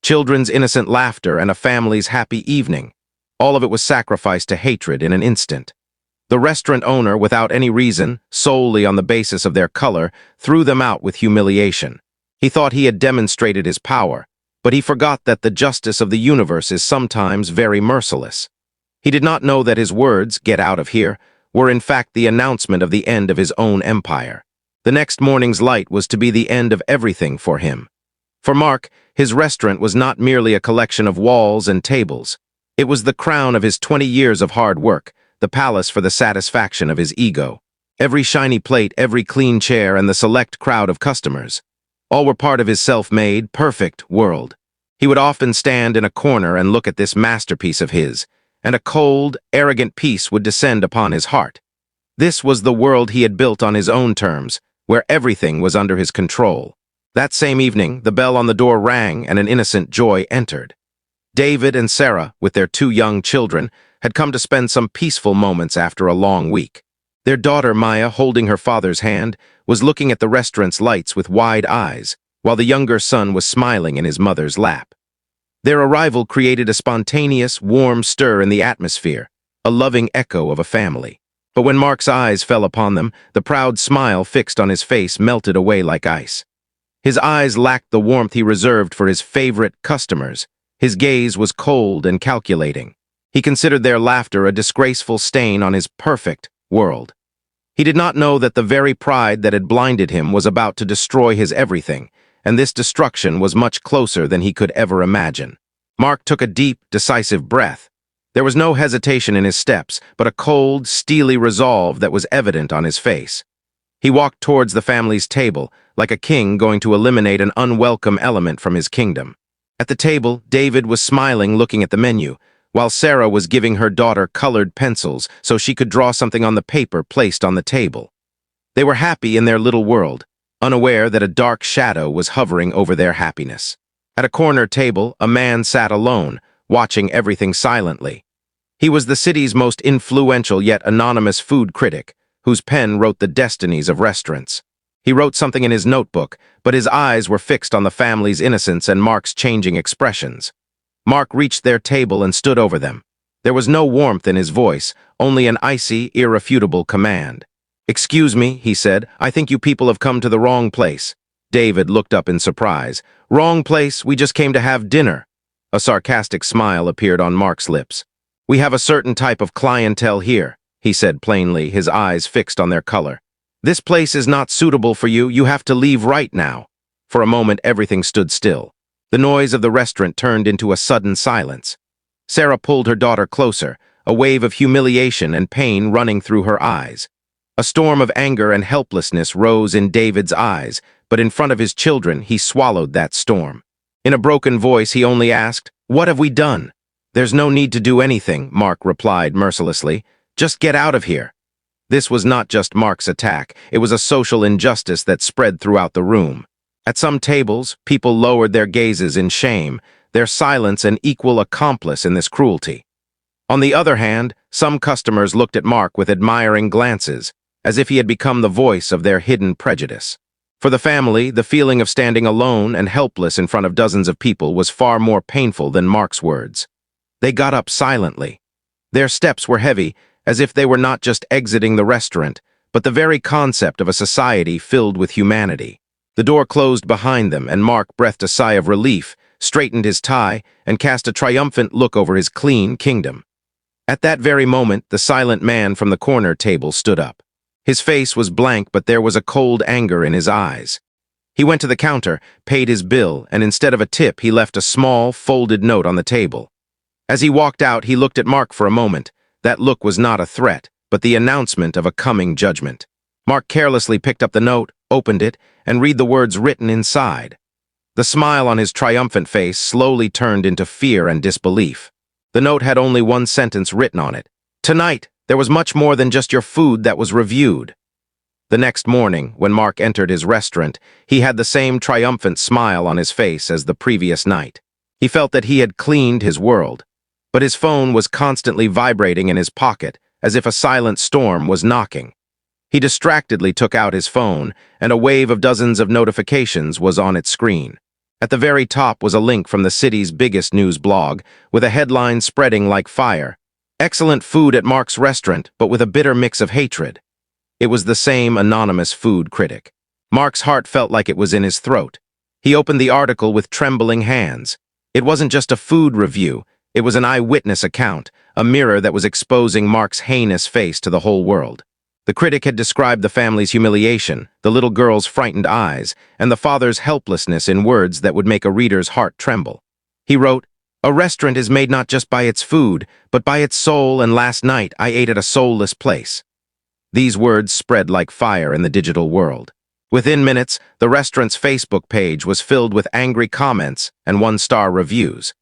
children's innocent laughter, and a family's happy evening. All of it was sacrificed to hatred in an instant. The restaurant owner, without any reason, solely on the basis of their color, threw them out with humiliation. He thought he had demonstrated his power, but he forgot that the justice of the universe is sometimes very merciless. He did not know that his words, "Get out of here," were in fact the announcement of the end of his own empire. The next morning's light was to be the end of everything for him. For Mark, his restaurant was not merely a collection of walls and tables. It was the crown of his 20 years of hard work, the palace for the satisfaction of his ego. Every shiny plate, every clean chair, and the select crowd of customers, all were part of his self-made, perfect world. He would often stand in a corner and look at this masterpiece of his, and a cold, arrogant peace would descend upon his heart. This was the world he had built on his own terms, where everything was under his control. That same evening, the bell on the door rang and an innocent joy entered. David and Sarah, with their 2 young children, had come to spend some peaceful moments after a long week. Their daughter, Maya, holding her father's hand, was looking at the restaurant's lights with wide eyes, while the younger son was smiling in his mother's lap. Their arrival created a spontaneous, warm stir in the atmosphere, a loving echo of a family. But when Mark's eyes fell upon them, the proud smile fixed on his face melted away like ice. His eyes lacked the warmth he reserved for his favorite customers. His gaze was cold and calculating. He considered their laughter a disgraceful stain on his perfect world. He did not know that the very pride that had blinded him was about to destroy his everything, and this destruction was much closer than he could ever imagine. Mark took a deep, decisive breath. There was no hesitation in his steps, but a cold, steely resolve that was evident on his face. He walked towards the family's table, like a king going to eliminate an unwelcome element from his kingdom. At the table, David was smiling, looking at the menu, while Sarah was giving her daughter colored pencils so she could draw something on the paper placed on the table. They were happy in their little world, unaware that a dark shadow was hovering over their happiness. At a corner table, a man sat alone, watching everything silently. He was the city's most influential yet anonymous food critic, whose pen wrote the destinies of restaurants. He wrote something in his notebook, but his eyes were fixed on the family's innocence and Mark's changing expressions. Mark reached their table and stood over them. There was no warmth in his voice, only an icy, irrefutable command. "Excuse me," he said, "I think you people have come to the wrong place." David looked up in surprise. "Wrong place? We just came to have dinner." A sarcastic smile appeared on Mark's lips. "We have a certain type of clientele here," he said plainly, his eyes fixed on their color. "This place is not suitable for you. You have to leave right now." For a moment, everything stood still. The noise of the restaurant turned into a sudden silence. Sarah pulled her daughter closer, a wave of humiliation and pain running through her eyes. A storm of anger and helplessness rose in David's eyes, but in front of his children, he swallowed that storm. In a broken voice, he only asked, "What have we done?" "There's no need to do anything," Mark replied mercilessly. "Just get out of here." This was not just Mark's attack, it was a social injustice that spread throughout the room. At some tables, people lowered their gazes in shame, their silence an equal accomplice in this cruelty. On the other hand, some customers looked at Mark with admiring glances, as if he had become the voice of their hidden prejudice. For the family, the feeling of standing alone and helpless in front of dozens of people was far more painful than Mark's words. They got up silently. Their steps were heavy, as if they were not just exiting the restaurant, but the very concept of a society filled with humanity. The door closed behind them, and Mark breathed a sigh of relief, straightened his tie, and cast a triumphant look over his clean kingdom. At that very moment, the silent man from the corner table stood up. His face was blank, but there was a cold anger in his eyes. He went to the counter, paid his bill, and instead of a tip, he left a small, folded note on the table. As he walked out, he looked at Mark for a moment. That look was not a threat, but the announcement of a coming judgment. Mark carelessly picked up the note, opened it, and read the words written inside. The smile on his triumphant face slowly turned into fear and disbelief. The note had only one sentence written on it. "Tonight, there was much more than just your food that was reviewed." The next morning, when Mark entered his restaurant, he had the same triumphant smile on his face as the previous night. He felt that he had cleaned his world. But his phone was constantly vibrating in his pocket, as if a silent storm was knocking. He distractedly took out his phone, and a wave of dozens of notifications was on its screen. At the very top was a link from the city's biggest news blog, with a headline spreading like fire. Excellent food at Mark's restaurant, but with a bitter mix of hatred. It was the same anonymous food critic. Mark's heart felt like it was in his throat. He opened the article with trembling hands. It wasn't just a food review, it was an eyewitness account, a mirror that was exposing Mark's heinous face to the whole world. The critic had described the family's humiliation, the little girl's frightened eyes, and the father's helplessness in words that would make a reader's heart tremble. He wrote, "A restaurant is made not just by its food, but by its soul, and last night I ate at a soulless place." These words spread like fire in the digital world. Within minutes, the restaurant's Facebook page was filled with angry comments and one-star reviews.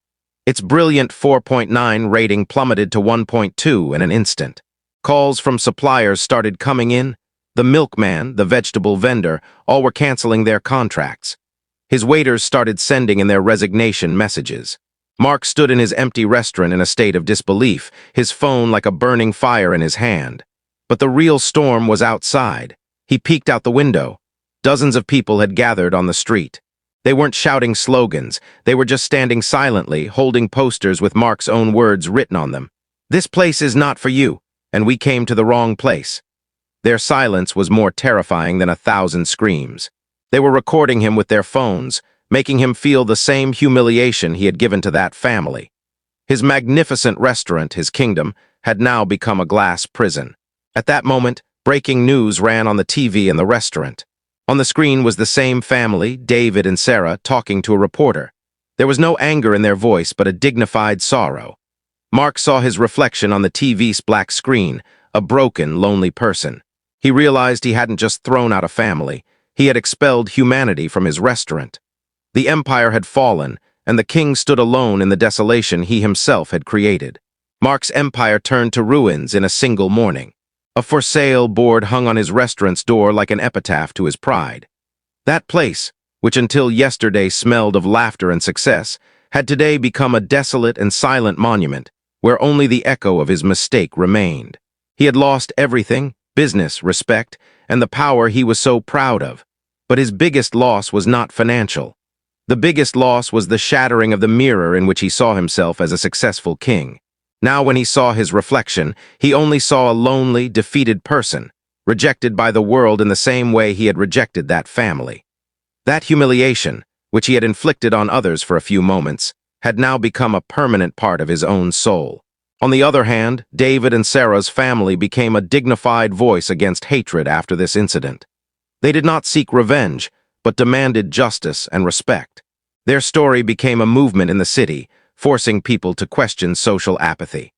Its brilliant 4.9 rating plummeted to 1.2 in an instant. Calls from suppliers started coming in. The milkman, the vegetable vendor, all were canceling their contracts. His waiters started sending in their resignation messages. Mark stood in his empty restaurant in a state of disbelief, his phone like a burning fire in his hand. But the real storm was outside. He peeked out the window. Dozens of people had gathered on the street. They weren't shouting slogans. They were just standing silently, holding posters with Mark's own words written on them. "This place is not for you, and we came to the wrong place." Their silence was more terrifying than 1,000 screams. They were recording him with their phones, making him feel the same humiliation he had given to that family. His magnificent restaurant, his kingdom, had now become a glass prison. At that moment, breaking news ran on the TV in the restaurant. On the screen was the same family, David and Sarah, talking to a reporter. There was no anger in their voice, but a dignified sorrow. Mark saw his reflection on the TV's black screen, a broken, lonely person. He realized he hadn't just thrown out a family, he had expelled humanity from his restaurant. The empire had fallen, and the king stood alone in the desolation he himself had created. Mark's empire turned to ruins in a single morning. A for sale board hung on his restaurant's door like an epitaph to his pride. That place, which until yesterday smelled of laughter and success, had today become a desolate and silent monument, where only the echo of his mistake remained. He had lost everything, business, respect, and the power he was so proud of. But his biggest loss was not financial. The biggest loss was the shattering of the mirror in which he saw himself as a successful king. Now when he saw his reflection, he only saw a lonely, defeated person, rejected by the world in the same way he had rejected that family. That humiliation, which he had inflicted on others for a few moments, had now become a permanent part of his own soul. On the other hand, David and Sarah's family became a dignified voice against hatred after this incident. They did not seek revenge, but demanded justice and respect. Their story became a movement in the city, forcing people to question social apathy.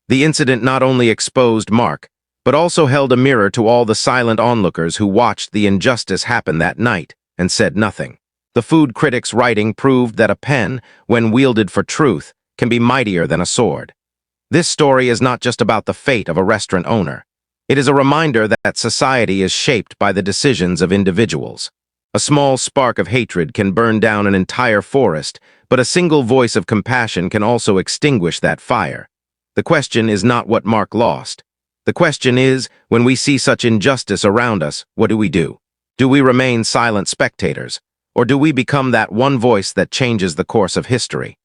The incident not only exposed Mark, but also held a mirror to all the silent onlookers who watched the injustice happen that night and said nothing. The food critic's writing proved that a pen, when wielded for truth, can be mightier than a sword. This story is not just about the fate of a restaurant owner. It is a reminder that society is shaped by the decisions of individuals. A small spark of hatred can burn down an entire forest, but a single voice of compassion can also extinguish that fire. The question is not what Mark lost. The question is, when we see such injustice around us, what do? Do we remain silent spectators, or do we become that one voice that changes the course of history?